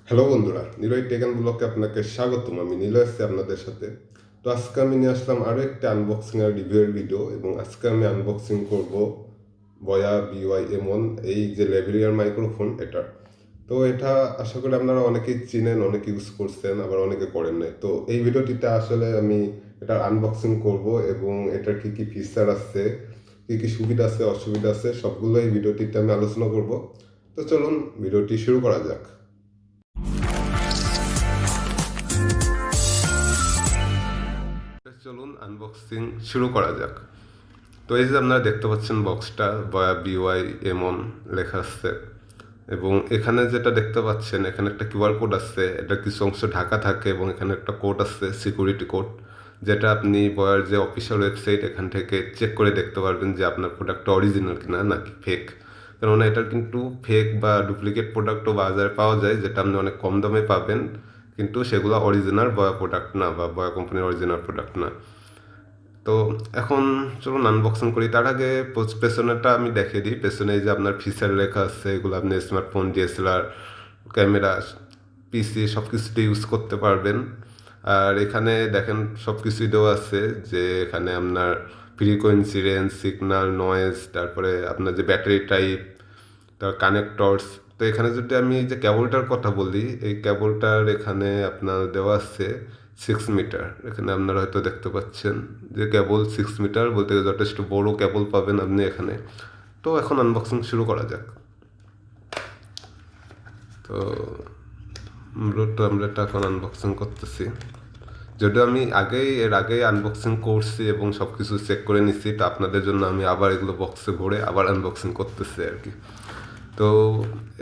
Hello বন্ধুরা, NilayTech&Vlogকে আপনাকে স্বাগতম। আমি নীলয় আছি আপনাদের সাথে। তো আজকে আমি নিয়ে আসলাম আরও একটা আনবক্সিং আর রিভিউয়ের ভিডিও, এবং আজকে আমি আনবক্সিং করব বয়া BY-M1, এই যে ল্যাভেলিয়ার মাইক্রোফোন এটা। তো এটা আশা করি আপনারা অনেকেই চিনেন, অনেকে ইউজ করছেন, আবার অনেকে করেন নাই। তো এই ভিডিওটিতে আসলে আমি এটার আনবক্সিং করব, এবং এটার কী কী ফিচার আছে, কী কী সুবিধা আছে অসুবিধা আছে, সবগুলো এই ভিডিওটিতে আমি আলোচনা করব। তো চলুন ভিডিওটি শুরু করা যাক। চলুন আনবক্সিং শুরু করা যাক। তো এই যে আপনারা দেখতে পাচ্ছেন বক্সটা বয়া BY-M1 লেখা আছে, এবং এখানে যেটা দেখতে পাচ্ছেন এখানে একটা কিউআর কোড আছে। এটা কিছু অংশ ঢাকা থাকে, এবং এখানে একটা কোড আছে, সিকিউরিটি কোড, যেটা আপনি বয়ার যে অফিসিয়াল ওয়েবসাইট এখান থেকে চেক করে দেখতে পারবেন যে আপনার প্রোডাক্টটা অরিজিনাল কিনা নাকি ফেক। কেননা এটার কিন্তু ফেক বা ডুপ্লিকেট প্রোডাক্টও বাজারে পাওয়া যায়, যেটা আপনি অনেক কম দামে পাবেন, কিন্তু সেগুলো অরিজিনাল বয়া প্রোডাক্ট না, বা বয়া কোম্পানির অরিজিনাল প্রোডাক্ট না। তো এখন চলুন আনবক্সিং করি। তার আগে পেছনেরটা আমি দেখিয়ে দিই। পেছনে যে আপনার ফিচার লেখা আছে, এগুলো আপনি স্মার্টফোন, DSLR, ক্যামেরা, PC সব কিছুতে ইউজ করতে পারবেন। আর এখানে দেখেন সব কিছুই দেওয়া আছে, যে এখানে আপনার ফ্রিকোয়েন্সি রেঞ্জ, সিগন্যাল, নয়েজ, তারপরে আপনার যে ব্যাটারি টাইপ, তার কানেক্টরস। তো এখানে যদি আমি যে কেবলটার কথা বলি, এই কেবলটার এখানে আপনার দেওয়া আছে 6 মিটার। এখানে আপনারা হয়তো দেখতে পাচ্ছেন যে কেবল 6 মিটার, বলতে গেলে যথেষ্ট বড় কেবল পাবেন আপনি এখানে। তো এখন আনবক্সিং শুরু করা যাক। তো মূলত আমরা এটা এখন আনবক্সিং করতেছি। যদিও আমি এর আগেই আনবক্সিং করছি এবং সব কিছু চেক করে নিচ্ছি, তো আপনাদের জন্য আমি আবার এগুলো বক্সে ভরে আবার আনবক্সিং করতেছি আর কি। তো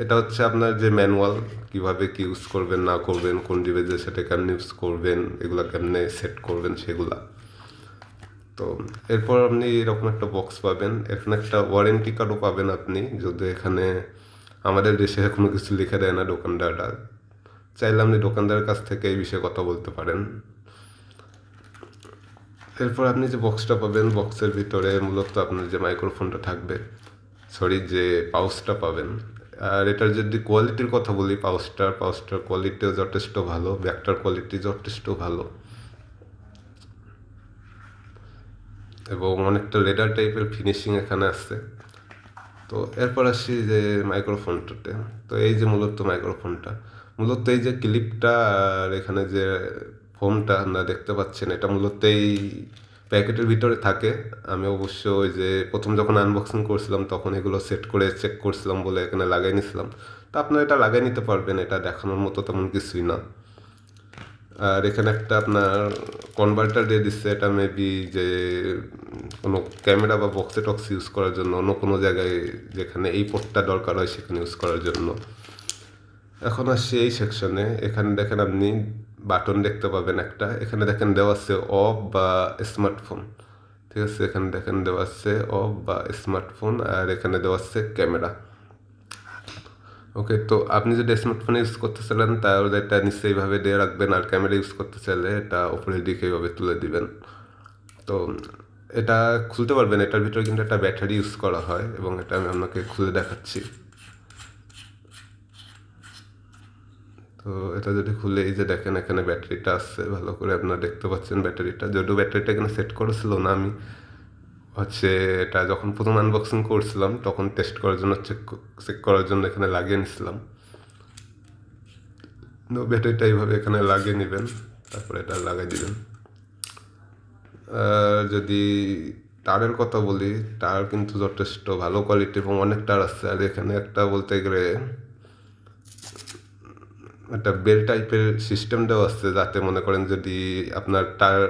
এটা হচ্ছে আপনার যে ম্যানুয়াল, কীভাবে কি ইউজ করবেন না করবেন, কোন ডিভাইসে সেটা কেমনি ইউজ করবেন, এগুলো কেমনে সেট করবেন সেগুলা। তো এরপর আপনি এরকম একটা বক্স পাবেন, এখানে একটা ওয়ারেন্টি কার্ডও পাবেন আপনি, যদি এখানে আমাদের দেশে কোনো কিছু লিখে দেয় না দোকানদাররা। চাইলে আপনি দোকানদারের কাছ থেকে এই বিষয়ে কথা বলতে পারেন। এরপর আপনি যে বক্সটা পাবেন, বক্সের ভিতরে মূলত আপনার যে মাইক্রোফোনটা থাকবে, যে পাউচটা পাবেন। আর এটার যদি কোয়ালিটির কথা বলি, পাউচটার কোয়ালিটিও যথেষ্ট ভালো, ব্যাগটার কোয়ালিটি যথেষ্ট ভালো, এবং অনেকটা লেদার টাইপের ফিনিশিং এখানে আসছে। তো এরপর আসি যে মাইক্রোফোনটাতে। তো এই যে মূলত এই যে ক্লিপটা, আর এখানে যে ফোমটা আপনারা দেখতে পাচ্ছেন, এটা মূলত এই প্যাকেটের ভিতরে থাকে। আমি অবশ্য ওই যে প্রথম যখন আনবক্সিং করছিলাম তখন এগুলো সেট করে চেক করছিলাম বলে এখানে লাগাই নিছিলাম। তো আপনারা এটা লাগাই নিতে পারবেন, এটা দেখানোর মতো তেমন কিছুই না। আর এখানে একটা আপনার কনভার্টার দিয়ে দিচ্ছে, এটা মেবি যে কোনো ক্যামেরা বা বক্সে টক্স ইউজ করার জন্য, অন্য কোনো জায়গায় যেখানে এই পোর্টটা দরকার হয় সেখানে ইউজ করার জন্য। এখন আসছি এই সেকশনে। এখানে দেখেন আপনি বাটন দেখতে পাবেন একটা, এখানে দেখেন দেওয়া আছে অফ বা স্মার্টফোন, ঠিক আছে। এখানে দেখেন দেওয়া আছে অফ বা স্মার্টফোন, আর এখানে দেওয়া আছে ক্যামেরা। ওকে, তো আপনি যদি স্মার্টফোন ইউজ করতে চাইলেন তাহলে এটা নিশ্চয়ই এইভাবে দিয়ে রাখবেন, আর ক্যামেরা ইউজ করতে চাইলে এটা উপরের দিকে এইভাবে তুলে দিবেন। তো এটা খুলতে পারবেন, এটার ভিতরে কিন্তু একটা ব্যাটারি ইউজ করা হয়, এবং এটা আমি আপনাকে খুলে দেখাচ্ছি। তো এটা যদি খুলে, এই যে দেখেন এখানে ব্যাটারিটা আসছে, ভালো করে আপনারা দেখতে পাচ্ছেন ব্যাটারিটা। যদিও ব্যাটারিটা এখানে সেট করেছিল না, আমি এটা যখন প্রথম আনবক্সিং করছিলাম তখন টেস্ট করার জন্য, চেক করার জন্য এখানে লাগিয়ে নিছিলাম। ব্যাটারিটা এইভাবে এখানে লাগিয়ে নেবেন, তারপরে এটা লাগাই দিবেন। যদি তারের কথা বলি, তার কিন্তু যথেষ্ট ভালো কোয়ালিটি এবং অনেক তার আছে। আর এখানে একটা বলতে গেলে একটা বেল টাইপের সিস্টেম দেওয়া আছে, যাতে মনে করেন যদি আপনার তার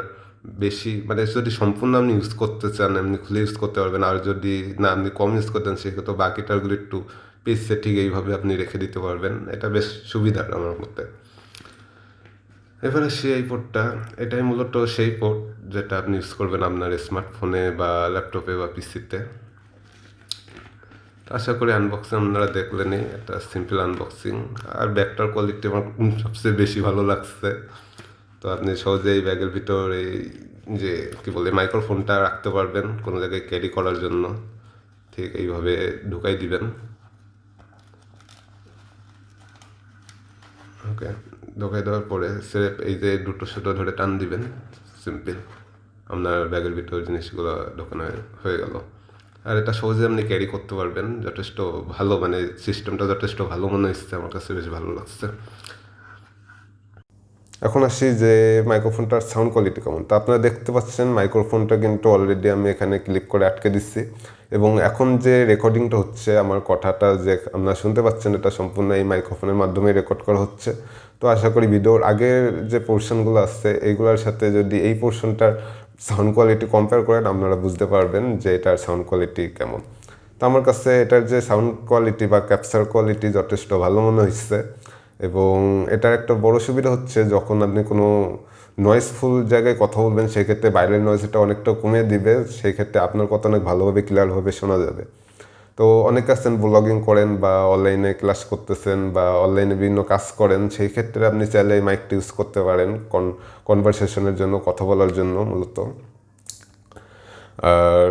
বেশি, মানে যদি সম্পূর্ণ আপনি ইউজ করতে চান এমনি খুলে ইউজ করতে পারবেন, আর যদি না আপনি কম ইউজ করতেন সেক্ষেত্রে বাকি তারগুলো একটু পিসে ঠিক এইভাবে আপনি রেখে দিতে পারবেন। এটা বেশ সুবিধার আমার মতে। এবারে সেই পোর্টটা, এটাই মূলত সেই পোর্ট যেটা আপনি ইউজ করবেন আপনার স্মার্টফোনে বা ল্যাপটপে বা পিসিতে। আশা করি আনবক্সিং আপনারা দেখলেনই, একটা সিম্পল আনবক্সিং। আর ব্যাগটার কোয়ালিটি আমার সবচেয়ে বেশি ভালো লাগছে। তো আপনি সহজে এই ব্যাগের ভিতর এই যে কী বলে মাইক্রোফোনটা রাখতে পারবেন কোনো জায়গায় ক্যারি করার জন্য, ঠিক এইভাবে ঢুকাই দিবেন। ওকে, ঢোকাই দেওয়ার পরে স্রেফ এই যে দুটো সুতো ধরে টান দিবেন, সিম্পল আপনার ব্যাগের ভিতর জিনিসগুলো ঢোকানো হয়ে গেল। আর এটা সহজে আপনি ক্যারি করতে পারবেন, যথেষ্ট ভালো, মানে সিস্টেমটা যথেষ্ট ভালো মনে হচ্ছে, আমার কাছে বেশ ভালো লাগছে। এখন আসি যে মাইক্রোফোনটার সাউন্ড কোয়ালিটি কেমন। তো আপনারা দেখতে পাচ্ছেন মাইক্রোফোনটা কিন্তু অলরেডি আমি এখানে ক্লিক করে আটকে দিচ্ছি, এবং এখন যে রেকর্ডিংটা হচ্ছে, আমার কথাটা যে আপনারা শুনতে পাচ্ছেন, এটা সম্পূর্ণ এই মাইক্রোফোনের মাধ্যমে রেকর্ড করা হচ্ছে। তো আশা করি ভিডিওর আগের যে পোর্শনগুলো আছে এইগুলোর সাথে যদি এই পোর্শনটার সাউন্ড কোয়ালিটি কম্পেয়ার করেন, আপনারা বুঝতে পারবেন যে এটার সাউন্ড কোয়ালিটি কেমন। তো আমার কাছে এটার যে সাউন্ড কোয়ালিটি বা ক্যাপচার কোয়ালিটি যথেষ্ট ভালো মনে হচ্ছে, এবং এটার একটা বড় সুবিধা হচ্ছে যখন আপনি কোনো নয়েজফুল জায়গায় কথা বলবেন, সেক্ষেত্রে বাইরের নয়েজটা অনেকটা কমিয়ে দিবে, সেই ক্ষেত্রে আপনার কথা অনেক ভালোভাবে ক্লিয়ারভাবে শোনা যাবে। তো অনেকে আছেন ব্লগিং করেন বা অনলাইনে ক্লাস করতেছেন বা অনলাইনে বিভিন্ন কাজ করেন, সেই ক্ষেত্রে আপনি চাইলে এই মাইকটি ইউজ করতে পারেন কনভারসেশনের জন্য, কথা বলার জন্য মূলত। আর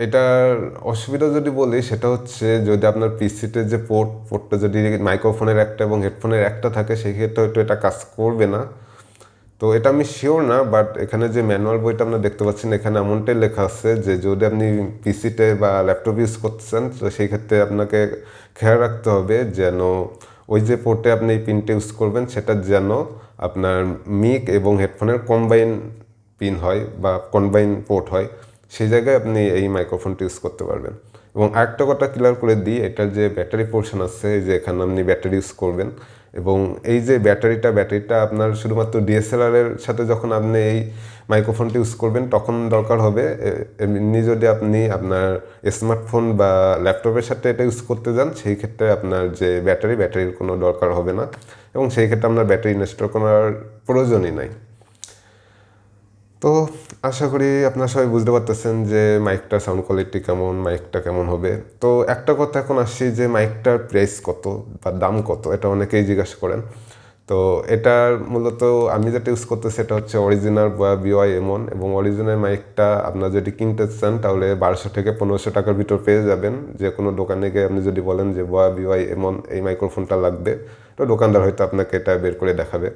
এটার অসুবিধা যদি বলি, সেটা হচ্ছে যদি আপনার পিসিতে যে পোর্টটা যদি মাইক্রোফোনের একটা এবং হেডফোনের একটা থাকে, সেক্ষেত্রে হয়তো এটা কাজ করবে না। তো এটা আমি শিওর না, বাট এখানে যে ম্যানুয়াল বইটা আপনারা দেখতে পাচ্ছেন, এখানে এমনটাই লেখা আছে যে যদি আপনি পিসিতে বা ল্যাপটপ ইউজ করতেছেন, তো সেই ক্ষেত্রে আপনাকে খেয়াল রাখতে হবে যেন ওই যে পোর্টে আপনি এই পিনটা ইউজ করবেন, সেটা যেন আপনার মিক এবং হেডফোনের কম্বাইন পিন হয় বা কম্বাইন পোর্ট হয়, সেই জায়গায় আপনি এই মাইক্রোফোনটি ইউজ করতে পারবেন। এবং আরেকটা কথা ক্লিয়ার করে দিই, এটার যে ব্যাটারি পোর্শন আছে, এই যে এখানে আপনি ব্যাটারি ইউজ করবেন, এবং এই যে ব্যাটারিটা আপনার শুধুমাত্র ডিএসএলআরের সাথে যখন আপনি এই মাইক্রোফোনটি ইউজ করবেন তখন দরকার হবে। এমনি যদি আপনি আপনার স্মার্টফোন বা ল্যাপটপের সাথে এটা ইউজ করতে যান, সেই ক্ষেত্রে আপনার যে ব্যাটারির কোনো দরকার হবে না, এবং সেই ক্ষেত্রে আপনার ব্যাটারি ইনস্টল করার প্রয়োজনই নাই। তো আশা করি আপনারা সবাই বুঝতে পারতেছেন যে মাইকটার সাউন্ড কোয়ালিটি কেমন, মাইকটা কেমন হবে। তো একটা কথা এখন আসছি যে মাইকটার প্রাইস কত বা দাম কত, এটা অনেকেই জিজ্ঞাসা করেন। তো এটার মূলত আমি যেটা ইউজ করতেছি সেটা হচ্ছে অরিজিনাল বয়া বিওয়াই এমন, এবং অরিজিনাল মাইকটা আপনারা যদি কিনতে চান তাহলে 1200 থেকে 1500 টাকার ভিতর পেয়ে যাবেন। যে কোনো দোকানে গিয়ে আপনি যদি বলেন যে বয়া বিওয়াই এমন এই মাইক্রোফোনটা লাগবে, তো দোকানদার হয়তো আপনাকে এটা বের করে দেখাবে।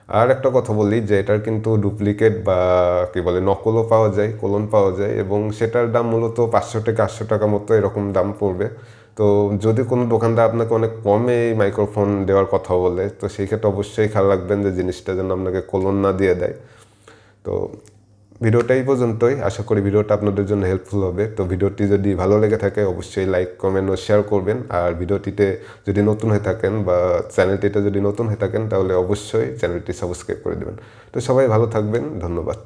আর একটা কথা বলি যে এটার কিন্তু ডুপ্লিকেট বা কী বলে নকলও পাওয়া যায়, ক্লোন পাওয়া যায়, এবং সেটার দাম মূলত 500 থেকে 800 টাকা মতো এরকম দাম পড়বে। তো যদি কোনো দোকানদার আপনাকে অনেক কমে এই মাইক্রোফোন দেওয়ার কথা বলে, তো সেই ক্ষেত্রে অবশ্যই খেয়াল রাখবেন যে জিনিসটা যেন আপনাকে ক্লোন না দিয়ে দেয়। তো ভিডিওটা এই পর্যন্তই, আশা করি ভিডিওটা আপনাদের জন্য হেল্পফুল হবে। তো ভিডিওটি যদি ভালো লেগে থাকে অবশ্যই লাইক, কমেন্ট ও শেয়ার করবেন। আর ভিডিওটিতে যদি নতুন হয়ে থাকেন বা চ্যানেলটিতে যদি নতুন হয়ে থাকেন, তাহলে অবশ্যই চ্যানেলটি সাবস্ক্রাইব করে দেবেন। তো সবাই ভালো থাকবেন, ধন্যবাদ।